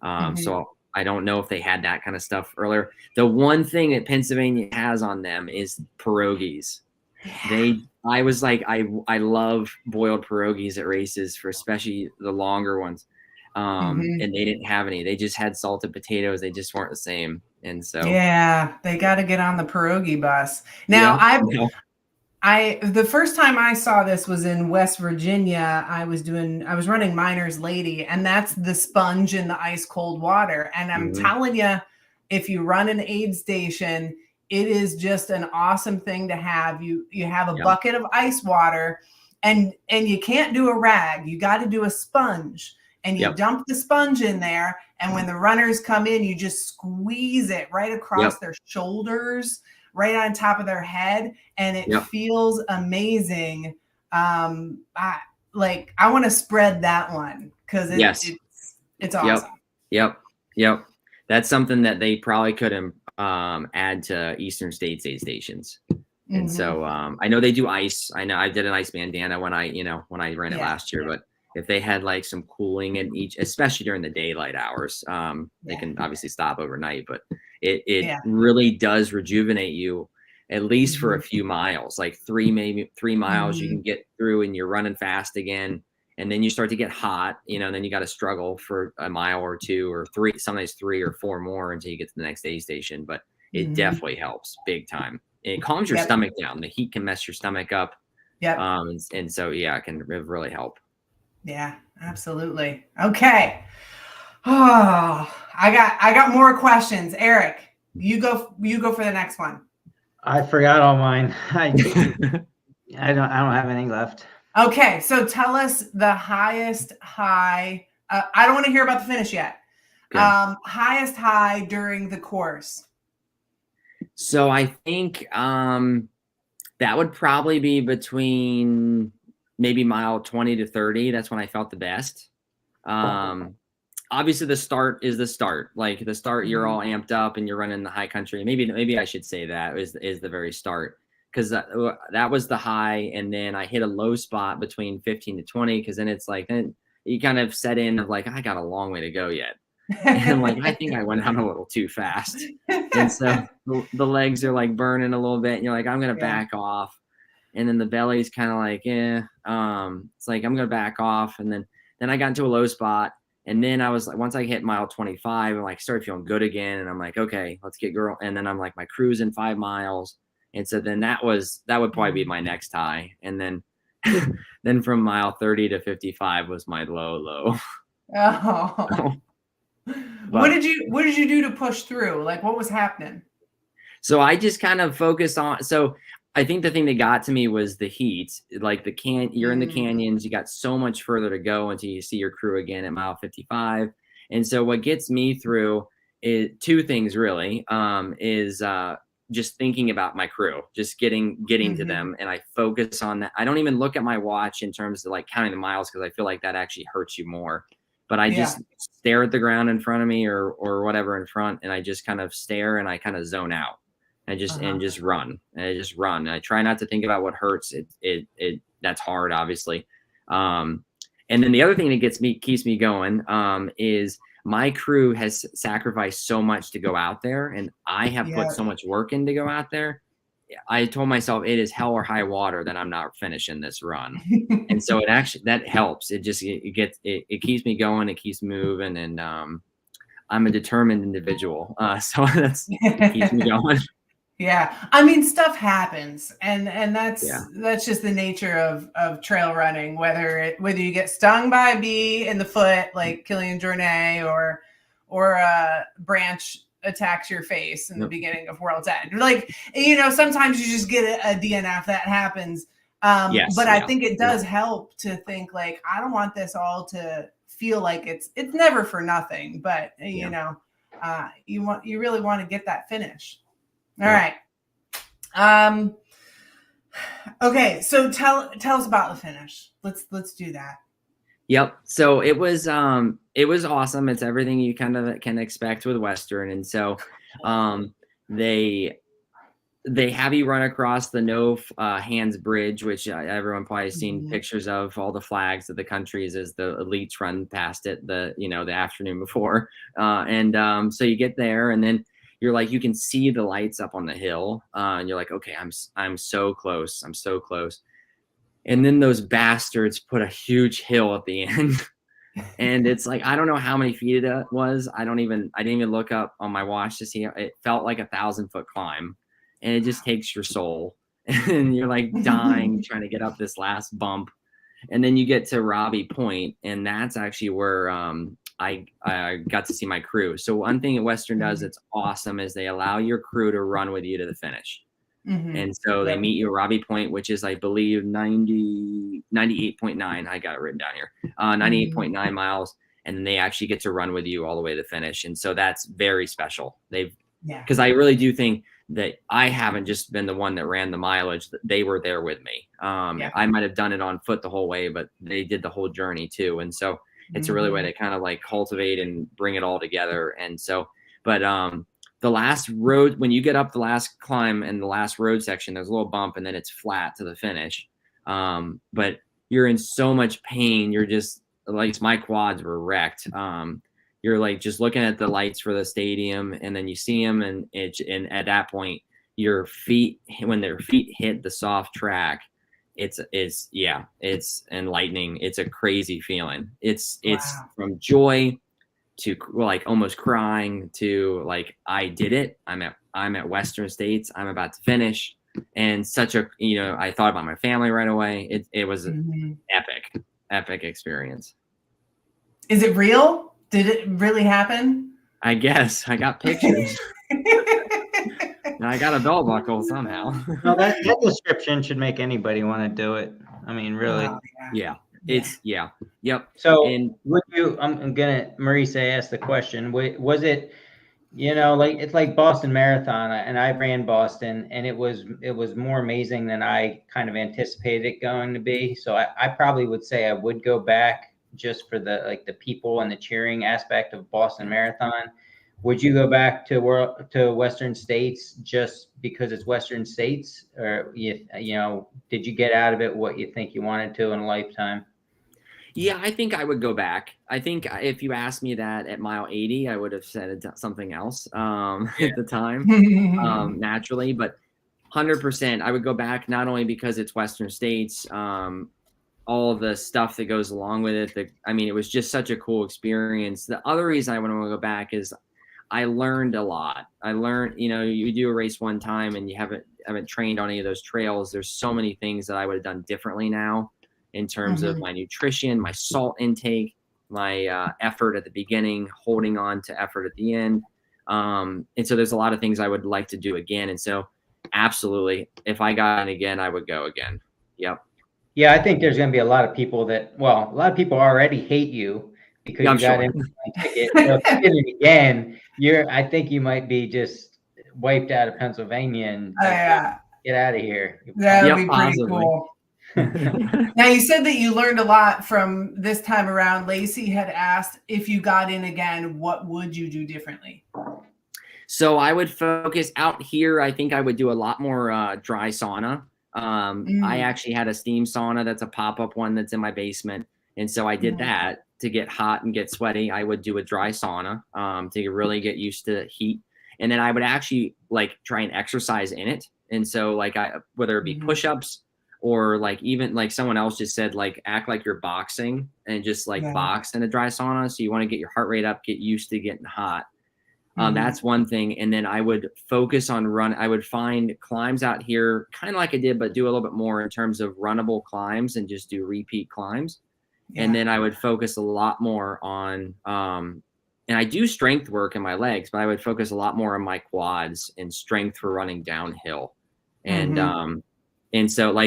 So I don't know if they had that kind of stuff earlier. The one thing that Pennsylvania has on them is pierogies. I was like, I love boiled pierogies at races, for especially the longer ones. And they didn't have any. They just had salted potatoes. They just weren't the same. And so they got to get on the pierogi bus. Now the first time I saw this was in West Virginia. I was running Miners Lady, and that's the sponge in the ice cold water. And I'm telling you, if you run an aid station, it is just an awesome thing to have. You have a bucket of ice water, and you can't do a rag. You got to do a sponge. And you dump the sponge in there, and when the runners come in, you just squeeze it right across their shoulders, right on top of their head, and it feels amazing. I want to spread that one because it's awesome. Yep. That's something that they probably could add to Eastern States aid stations. And so I know they do ice. I know I did an ice bandana when I ran it last year, but if they had like some cooling in each, especially during the daylight hours, they can obviously stop overnight, but it really does rejuvenate you at least for a few miles, like 3 miles you can get through and you're running fast again. And then you start to get hot, and then you got to struggle for a mile or 2 or 3, sometimes 3 or 4 more until you get to the next aid station. But it definitely helps big time. It calms your stomach down. The heat can mess your stomach up. And so, it can really help. Yeah, absolutely. Okay. Oh, I got more questions. Eric, you go for the next one. I forgot all mine. I don't have any left. Okay, so tell us the highest high. I don't want to hear about the finish yet. Okay. Highest high during the course. So I think that would probably be between maybe mile 20 to 30. That's when I felt the best. Obviously the start is the start. Like the start, you're all amped up and you're running the high country. Maybe I should say that is the very start, because that was the high, and then I hit a low spot between 15 to 20, because then it's like, then you kind of set in of like, I got a long way to go yet. And like, I think I went out a little too fast. And so the legs are like burning a little bit, and you're like, I'm going to back off. And then the belly's kind of like, it's like, I'm going to back off. And then I got into a low spot. And then I was like, once I hit mile 25, I'm like, started feeling good again. And I'm like, okay, let's get girl. And then I'm like, my cruise in 5 miles. And so then that would probably be my next high. And then, then from mile 30 to 55 was my low. Oh. What did you do to push through? Like, what was happening? So I just kind of focused on, so I think the thing that got to me was the heat. Like you're in the canyons, you got so much further to go until you see your crew again at mile 55. And so what gets me through is 2 things really, is just thinking about my crew, just getting to them. And I focus on that. I don't even look at my watch in terms of like counting the miles, because I feel like that actually hurts you more. But I just stare at the ground in front of me or whatever in front, and I just kind of stare and I kind of zone out. And just run. And I just run. And I try not to think about what hurts. That's hard, obviously. And then the other thing that keeps me going is my crew has sacrificed so much to go out there, and I have put so much work in to go out there. I told myself it is hell or high water that I'm not finishing this run. And so that helps. It keeps me going. It keeps moving. And I'm a determined individual. So it keeps me going. Yeah. I mean, stuff happens, and that's just the nature of trail running, whether you get stung by a bee in the foot, like Killian Jornet, or a branch attacks your face in the beginning of World's End. Like, sometimes you just get a DNF. That happens. But I think it does help to think like, I don't want this all to feel like it's never for nothing, but you really want to get that finish. All right. Okay. So tell us about the finish. Let's do that. Yep. So it was awesome. It's everything you kind of can expect with Western. And so, they have you run across the no hands bridge, which everyone probably has seen pictures of, all the flags of the countries as the elites run past it, the afternoon before. So you get there, and then you're like, you can see the lights up on the hill, and you're like, okay, I'm so close. I'm so close. And then those bastards put a huge hill at the end. And it's like, I don't know how many feet it was. I didn't even look up on my watch to see. It felt like 1,000-foot climb, and it just takes your soul. And you're like dying trying to get up this last bump. And then you get to Robbie Point, and that's actually where I got to see my crew. So one thing that Western does that's awesome is they allow your crew to run with you to the finish. And so they meet you at Robbie Point, which is, I believe, 98.9. I got it written down here. 98.9 miles. And then they actually get to run with you all the way to the finish. And so that's very special. Because I really do think that I haven't just been the one that ran the mileage. They were there with me. I might have done it on foot the whole way, but they did the whole journey too. And so it's a really way to kind of like cultivate and bring it all together. And so, but the last road, when you get up the last climb and the last road section, there's a little bump, and then it's flat to the finish. But you're in so much pain. You're just like, my quads were wrecked. You're like just looking at the lights for the stadium, and then you see them, and at that point, your feet, when their feet hit the soft track, it's enlightening. It's a crazy feeling. It's from joy to like almost crying to like, I did it. I'm at Western States. I'm about to finish. And such a, I thought about my family right away. It was epic. epic experience. Is it real? Did it really happen? I guess I got pictures. And I got a belt buckle somehow. No, that description should make anybody want to do it. I mean, really. Wow, Yeah. It's yep. So And would you? I'm gonna Marisa ask the question. Was it? Like it's like Boston Marathon, and I ran Boston, and it was more amazing than I kind of anticipated it going to be. So I probably would say I would go back just for the people and the cheering aspect of Boston Marathon. Would you go back to Western States just because it's Western States, or did you get out of it what you think you wanted to in a lifetime? yeah, I think I would go back. I think if you asked me that at mile 80, I would have said something else at the time, naturally. But 100%, I would go back not only because it's Western States, all the stuff that goes along with it. It was just such a cool experience. The other reason I want to go back is I learned a lot. I learned, you do a race one time and you haven't trained on any of those trails. There's so many things that I would have done differently now in terms of my nutrition, my salt intake, my effort at the beginning, holding on to effort at the end. And so there's a lot of things I would like to do again. And so absolutely, if I got it again, I would go again. Yep. Yeah, I think there's going to be a lot of people a lot of people already hate you because you got in the ticket. So if you did it again, I think you might be just wiped out of Pennsylvania and get out of here. That would be pretty cool. Now, you said that you learned a lot from this time around. Lacey had asked if you got in again, what would you do differently? So I would focus out here. I think I would do a lot more dry sauna. I actually had a steam sauna. That's a pop-up one that's in my basement. And so I did that to get hot and get sweaty. I would do a dry sauna to really get used to heat. And then I would actually try and exercise in it. And so whether it be push-ups, or even someone else just said, act like you're boxing and just box in a dry sauna. So you want to get your heart rate up, get used to getting hot. That's one thing. And then I would focus on I would find climbs out here, kind of like I did, but do a little bit more in terms of runnable climbs and just do repeat climbs. Yeah. And then I would focus a lot more on, and I do strength work in my legs, but I would focus a lot more on my quads and strength for running downhill. And so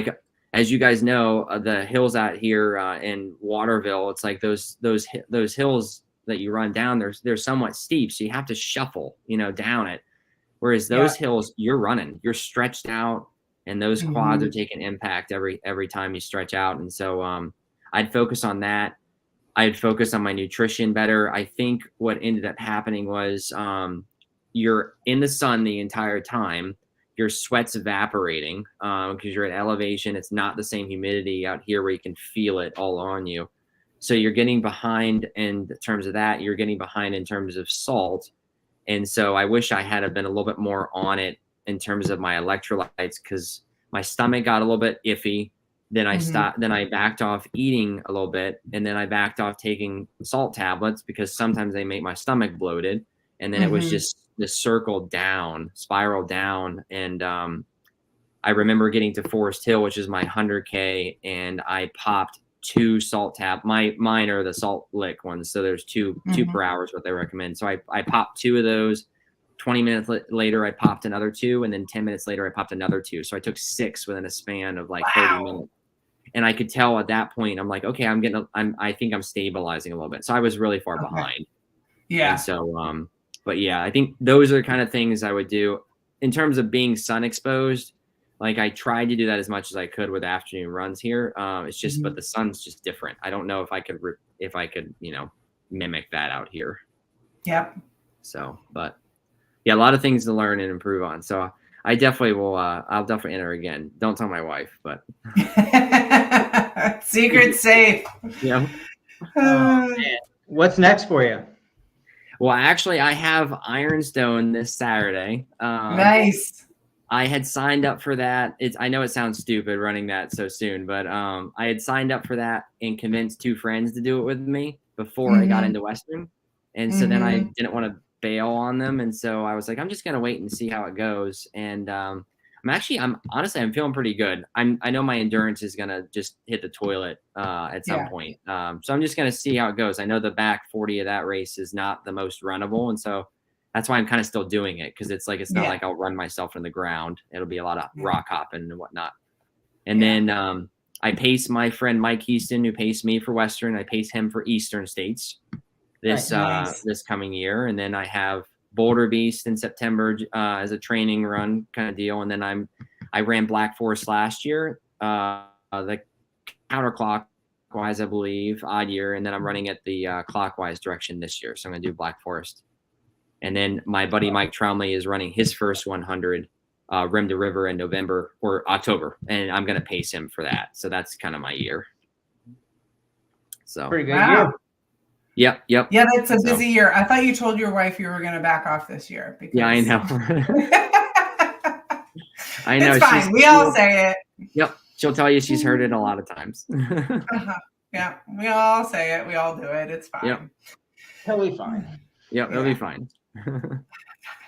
as you guys know, the hills out here in Waterville, it's like those hills that you run down, they're somewhat steep. So you have to shuffle, down it. Whereas those hills, you're running, you're stretched out, and those quads are taking impact every time you stretch out. And so I'd focus on that. I'd focus on my nutrition better. I think what ended up happening was you're in the sun the entire time. Your sweat's evaporating because you're at elevation. It's not the same humidity out here where you can feel it all on you. So you're getting behind in terms of that. You're getting behind in terms of salt. And so I wish I had been a little bit more on it in terms of my electrolytes, because my stomach got a little bit iffy. Then I stopped. Then I backed off eating a little bit, and then I backed off taking salt tablets because sometimes they make my stomach bloated. And then it was just this spiral down. And I remember getting to Forest Hill, which is my 100K, and I popped 2 salt mine are the salt lick ones. So there's two per hour is what they recommend. So I popped 2 of those. 20 minutes later, I popped another 2. And then 10 minutes later, I popped another 2. So I took 6 within a span of 30 minutes. And I could tell at that point, I'm like, okay, I think I'm stabilizing a little bit. So I was really far behind. Yeah. And so, but yeah, I think those are the kind of things I would do in terms of being sun exposed. I tried to do that as much as I could with afternoon runs here. It's just, but the sun's just different. I don't know if I could, mimic that out here. Yep. So, but yeah, a lot of things to learn and improve on. So I definitely will. I'll definitely enter again. Don't tell my wife, but secret safe. Yeah. What's next for you? Well, actually, I have Ironstone this Saturday. Nice. I had signed up for that. I know it sounds stupid running that so soon, but I had signed up for that and convinced 2 friends to do it with me before I got into Western. And so then I didn't want to bail on them. And so I was like, I'm just going to wait and see how it goes. And I'm honestly, I'm feeling pretty good. I know my endurance is gonna just hit the toilet at some point. So I'm just gonna see how it goes. I know the back 40 of that race is not the most runnable, and so that's why I'm kind of still doing it, because it's not like I'll run myself in the ground. It'll be a lot of rock hopping and whatnot. And then I pace my friend Mike Easton, who paced me for Western. I pace him for Eastern States this coming year, and then I have Boulder Beast in September as a training run kind of deal. And then I ran Black Forest last year, the counterclockwise, I believe, odd year. And then I'm running it the clockwise direction this year. So I'm going to do Black Forest. And then my buddy Mike Tromley is running his first 100 Rim to River in November or October. And I'm going to pace him for that. So that's kind of my year. So pretty good year. Yep. Yeah, that's a busy year. I thought you told your wife you were going to back off this year. Because... Yeah, I know. I know. It's fine. We all say it. Yep. She'll tell you she's heard it a lot of times. Yeah, we all say it. We all do it. It's fine. Yep. Totally fine. Yep, it'll be fine.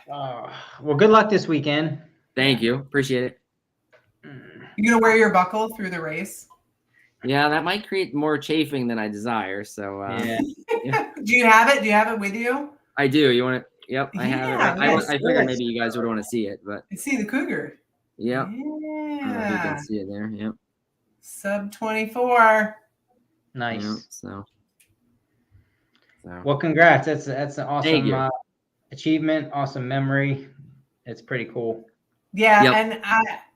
Well, good luck this weekend. Thank you. Appreciate it. You going to wear your buckle through the race? Yeah, that might create more chafing than I desire. So, yeah. Do you have it? Do you have it with you? I do. You want to? Yep, I have it. Nice. I figured maybe you guys would want to see it, but I see the cougar. Yep. Yeah. You can see it there. Yep. Sub 24. Nice. Yep, so. Well, congrats. That's an awesome achievement. Awesome memory. It's pretty cool. Yeah, and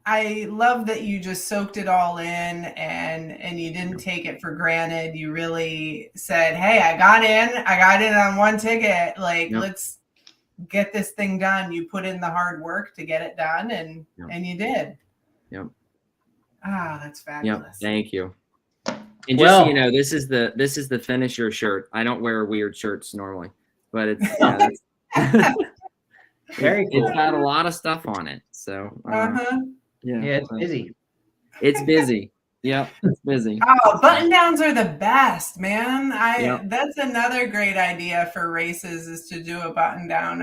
I love that you just soaked it all in and you didn't take it for granted. You really said, hey, I got in on one ticket. Like, let's get this thing done. You put in the hard work to get it done and you did. Yep. Ah, that's fabulous. Yep. Thank you. And just so you know, this is the finisher shirt. I don't wear weird shirts normally, but it's very cool. It's got a lot of stuff on it. So yeah, it's busy. It's busy. Yep, it's busy. Oh, button downs are the best, man. That's another great idea for races, is to do a button down.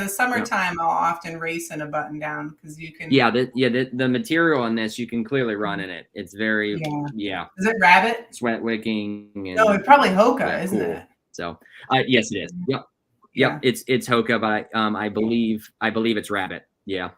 Summertime I'll often race in a button down because you can. Yeah, the material in this you can clearly run in it. It's very Is it rabbit? Sweat wicking. No, it's probably Hoka, isn't it? So yes, it is. Yep. Yep, it's Hoka, but I believe it's rabbit. Yeah.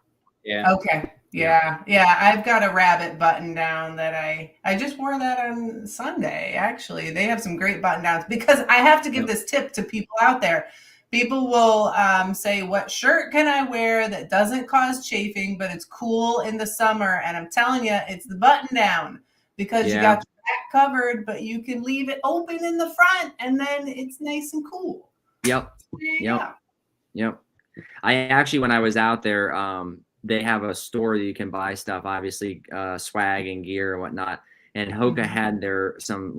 Okay. Yeah. I've got a rabbit button down that I just wore that on Sunday. Actually, they have some great button downs, because I have to give this tip to people out there. People will say, what shirt can I wear that doesn't cause chafing, but it's cool in the summer? And I'm telling you, it's the button down, because you got your back covered, but you can leave it open in the front and then it's nice and cool. Yep. I actually, when I was out there, they have a store that you can buy stuff, obviously swag and gear and whatnot. And Hoka had some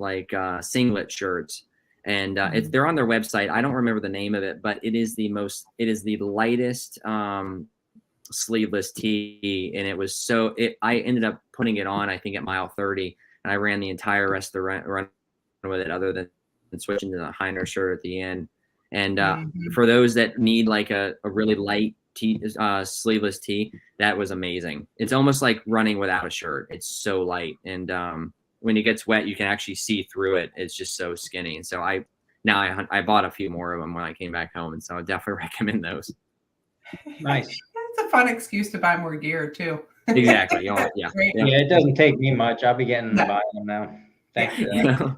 singlet shirts, and they're on their website. I don't remember the name of it, but it is the lightest sleeveless tee, and it was I ended up putting it on, I think, at mile 30, and I ran the entire rest of the run with it, other than switching to the Heiner shirt at the end. And for those that need like a really light sleeveless tee, that was amazing. It's almost like running without a shirt. It's so light, and when it gets wet, you can actually see through it. It's just so skinny. And so I bought a few more of them when I came back home, and so I definitely recommend those. Nice. It's a fun excuse to buy more gear too. Exactly. Yeah. It doesn't take me much. I'll be getting to buy them now. Thanks for that.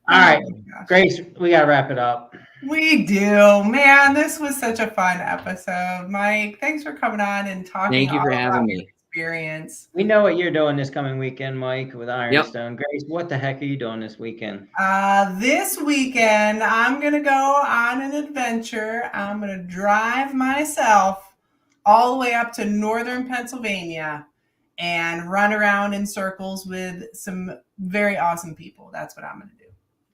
All right, Grace, we got to wrap it up. We do. Man, this was such a fun episode. Mike, thanks for coming on and talking. Thank you for having me. Experience. We know what you're doing this coming weekend, Mike, with Ironstone. Grace, what the heck are you doing this weekend? This weekend, I'm going to go on an adventure. I'm going to drive myself all the way up to northern Pennsylvania and run around in circles with some very awesome people. That's what I'm going to do.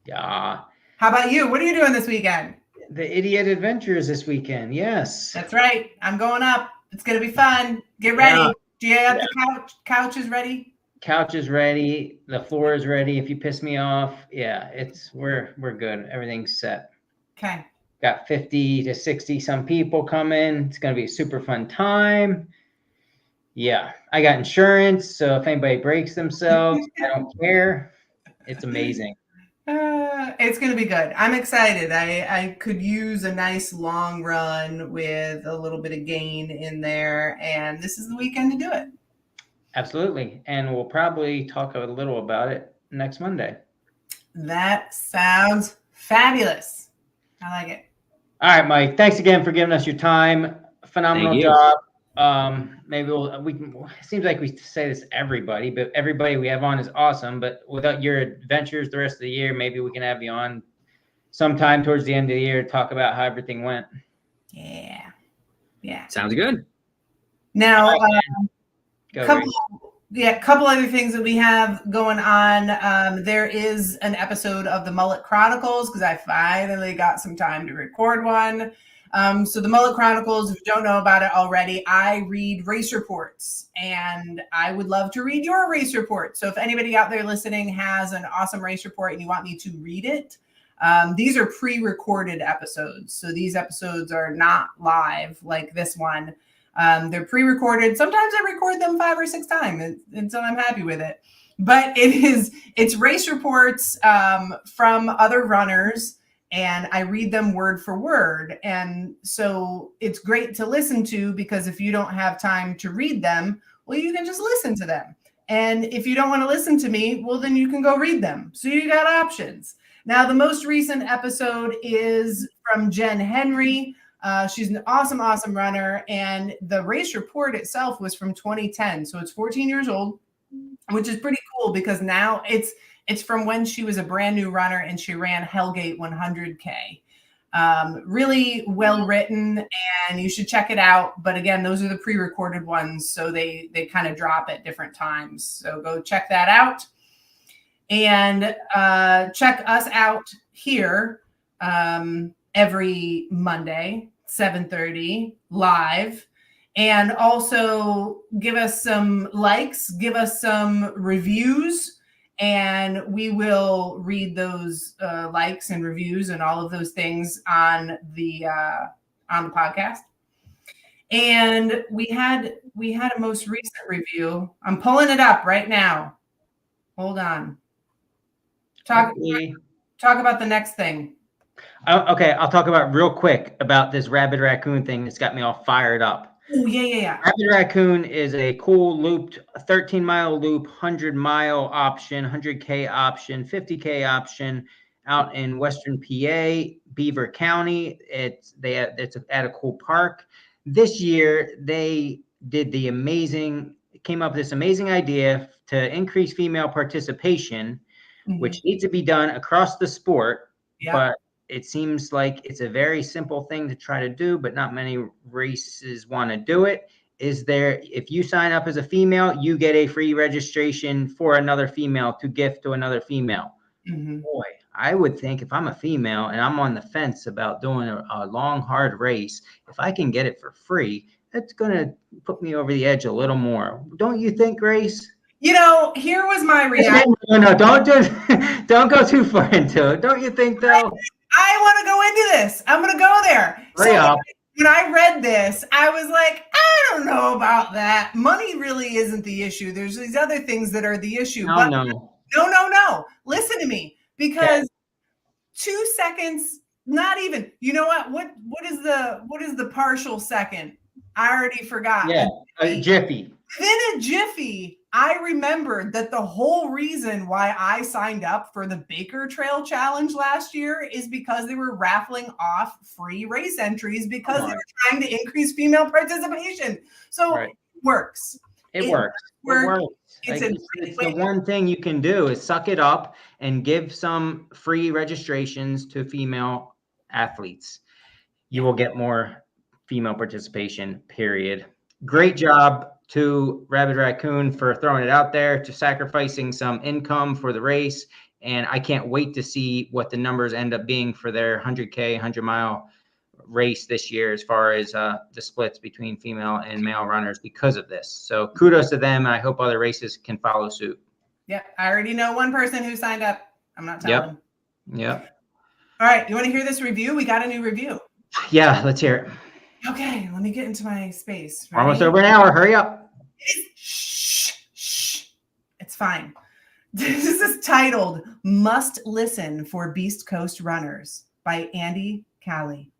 Yeah. How about you? What are you doing this weekend? The Idiot Adventures this weekend. Yes. That's right. I'm going up. It's going to be fun. Get ready. Yeah. Do you have the couch is ready? Couch is ready. The floor is ready. If you piss me off, we're good. Everything's set. Okay. Got 50 to 60 some people coming. It's going to be a super fun time. Yeah, I got insurance, so if anybody breaks themselves, I don't care. It's amazing. It's going to be good. I'm excited. I could use a nice long run with a little bit of gain in there, and this is the weekend to do it. Absolutely. And we'll probably talk a little about it next Monday. That sounds fabulous. I like it. All right, Mike. Thanks again for giving us your time. Phenomenal Thank you. job. Maybe we can. It seems like we say this to everybody, but everybody we have on is awesome. But without your adventures the rest of the year, maybe we can have you on sometime towards the end of the year to talk about how everything went. Yeah. Sounds good. Now, Go, Grace. couple other things that we have going on. There is an episode of the Mullet Chronicles because I finally got some time to record one. So the Mullet Chronicles, if you don't know about it already, I read race reports, and I would love to read your race report. So if anybody out there listening has an awesome race report and you want me to read it, these are pre-recorded episodes. So these episodes are not live like this one. They're pre-recorded. Sometimes I record them 5 or 6 times until I'm happy with it. But it's race reports from other runners, and I read them word for word. And so it's great to listen to, because if you don't have time to read them, well, you can just listen to them. And if you don't want to listen to me, well, then you can go read them. So you got options. Now, the most recent episode is from Jen Henry. She's an awesome, awesome runner. And the race report itself was from 2010. So it's 14 years old, which is pretty cool because now it's from when she was a brand new runner and she ran Hellgate 100K. Really well written, and you should check it out. But again, those are the pre-recorded ones. So they kind of drop at different times. So go check that out. And check us out here every Monday, 7:30 live. And also give us some likes, give us some reviews, and we will read those likes and reviews and all of those things on the podcast. And we had a most recent review. I'm pulling it up right now. Hold on. Talk about the next thing. Okay, I'll talk about real quick about this rabid raccoon thing that's got me all fired up. Oh, yeah. Rabid raccoon is a cool looped 13-mile loop, 100-mile option, 100K option, 50K option out in Western PA, Beaver County. It's at a cool park. This year they came up with this amazing idea to increase female participation, which needs to be done across the sport. Yeah. But it seems like it's a very simple thing to try to do, but not many races want to do it. If you sign up as a female, you get a free registration for another female to gift to another female. Boy, I would think if I'm a female and I'm on the fence about doing a long, hard race, if I can get it for free, that's going to put me over the edge a little more. Don't you think, Grace? You know, here was my reaction. No, don't go too far into it. Don't you think, though? I want to go into this. I'm going to go there. When I read this, I was like, I don't know about that. Money really isn't the issue. There's these other things that are the issue. No. Listen to me, because 2 seconds, not even. You know what? What is the partial second? I already forgot. Yeah, a jiffy. Within a jiffy, I remembered that the whole reason why I signed up for the Baker Trail Challenge last year is because they were raffling off free race entries because they were trying to increase female participation. So it works. It works. It's the one thing you can do is suck it up and give some free registrations to female athletes. You will get more female participation, period. Great job to Rabid Raccoon for throwing it out there, to sacrificing some income for the race. And I can't wait to see what the numbers end up being for their 100K, 100-mile race this year as far as the splits between female and male runners because of this. So kudos to them. And I hope other races can follow suit. Yeah, I already know one person who signed up. I'm not telling. Yep. All right. You want to hear this review? We got a new review. Yeah, let's hear it. Okay. Let me get into my space. We're almost Ready? over an hour. Hurry up. Shh. Shh. It's fine. This is titled Must Listen for Beast Coast Runners by Andy Callie.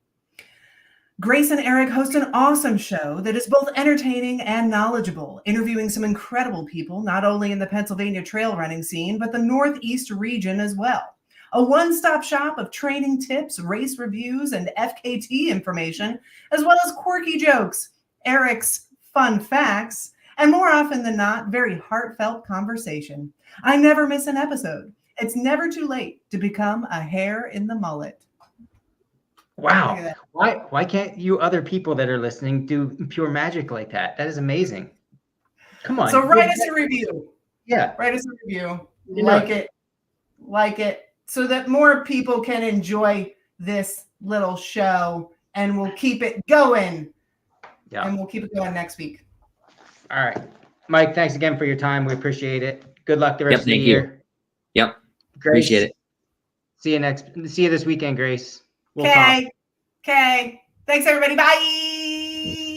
Grace and Eric host an awesome show that is both entertaining and knowledgeable, interviewing some incredible people, not only in the Pennsylvania trail running scene, but the Northeast region as well. A one-stop shop of training tips, race reviews, and FKT information, as well as quirky jokes, Eric's fun facts, and more often than not, very heartfelt conversation. I never miss an episode. It's never too late to become a hair in the mullet. Wow. Why can't you other people that are listening do pure magic like that? That is amazing. Come on. So write us a review. Yeah. Write us a review. You Like know. it, so that more people can enjoy this little show, and we'll keep it going. Yeah. And we'll keep it going next week. All right. Mike, thanks again for your time. We appreciate it. Good luck the rest of the year. Yep. Grace, Appreciate it. See you this weekend, Grace. We'll talk. Okay. Thanks, everybody. Bye.